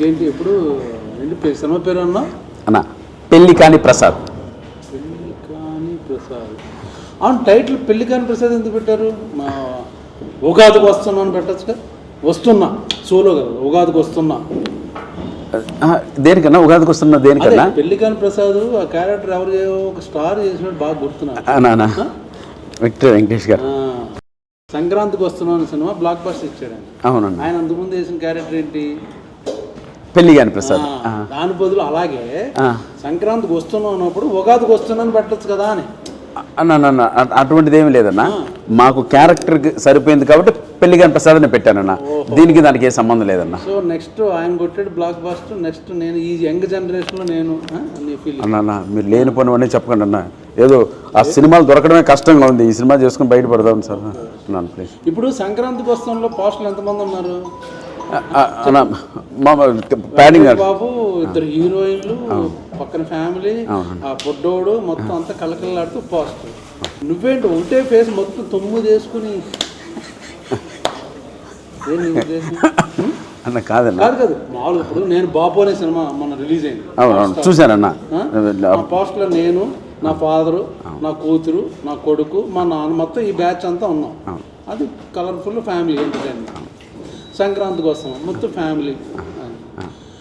ఇంకేంటి ఎప్పుడు ఏంటి సినిమా పేరు అన్నా అన్న పెళ్లి కాని ప్రసాద్. పెళ్లి కాని ప్రసాద్. అవును, టైటిల్ పెళ్లి కాని ప్రసాద్ ఎందుకు పెట్టారు? మా ఉగాదికి వస్తున్నా అని పెట్టచ్చుగా. వస్తున్నా సోలో కదా, ఉగాదికి వస్తున్నా. దేనికన్నా ఉగాదికి వస్తున్నా దేనికన్నా? పెళ్లి కాని ప్రసాద్ ఆ క్యారెక్టర్ ఎవరు ఒక స్టార్ చేసినట్టు బాగా గుర్తున్నా. విక్టర్ వెంకటేష్ గారు సంక్రాంతికి వస్తున్నాం అనే సినిమా బ్లాక్ బస్టర్ ఇచ్చాడు. అవునండి. ఆయన అంతకుముందు వేసిన క్యారెక్టర్ ఏంటి? పెళ్లి కాని ప్రసాద్. దాని బదులు అలాగే సంక్రాంతికి వస్తున్నాం అన్నప్పుడు ఉగాదికి వస్తున్నాను పెట్టచ్చు కదా అని. అన్న అటువంటిది ఏమి లేదన్నా, మాకు క్యారెక్టర్కి సరిపోయింది కాబట్టి పెళ్లి కాని ప్రసాద్ అని పెట్టానన్నా. దీనికి దానికి ఏ సంబంధం లేదన్నా. సో నెక్స్ట్ ఆయన కొట్టాడు బ్లాక్ బస్టర్, నెక్స్ట్ నేను ఈ యంగ్ జనరేషన్లో నేను అన్న మీరు లేనిపోయినవన్నీ చెప్పకండి అన్న. ఏదో ఆ సినిమాలు దొరకడమే కష్టంగా ఉంది, ఈ సినిమా చేసుకుని బయటపడదాం సార్ అన్నాను ప్లీజ్. ఇప్పుడు సంక్రాంతికి వస్తాంలో పోస్టులు ఎంతమంది ఉన్నారు? ప్యాడింగ్ బాబు, ఇద్దరు హీరోయిన్లు, పక్కన ఫ్యామిలీ, ఆ పొడ్డోడు, మొత్తం అంతా కలకలాడుతూ పోస్టర్. నువ్వేంటి ఒకటే ఫేస్ మొత్తం 9 వేసుకుని అన్న? కాదన్న, కాదు మామూలు. ఇప్పుడు నేను బాబు అనే సినిమా మొన్న రిలీజ్ అయింది. అవును చూశానన్న. పోస్టర్లో నేను, నా ఫాదరు, నా కూతురు, నా కొడుకు, మా నాన్న, మొత్తం ఈ బ్యాచ్ అంతా ఉన్నాం. అది కలర్ఫుల్ ఫ్యామిలీ ఎంటర్టైన్మెంట్. సంక్రాంతికి వస్తాం మొత్తం ఫ్యామిలీ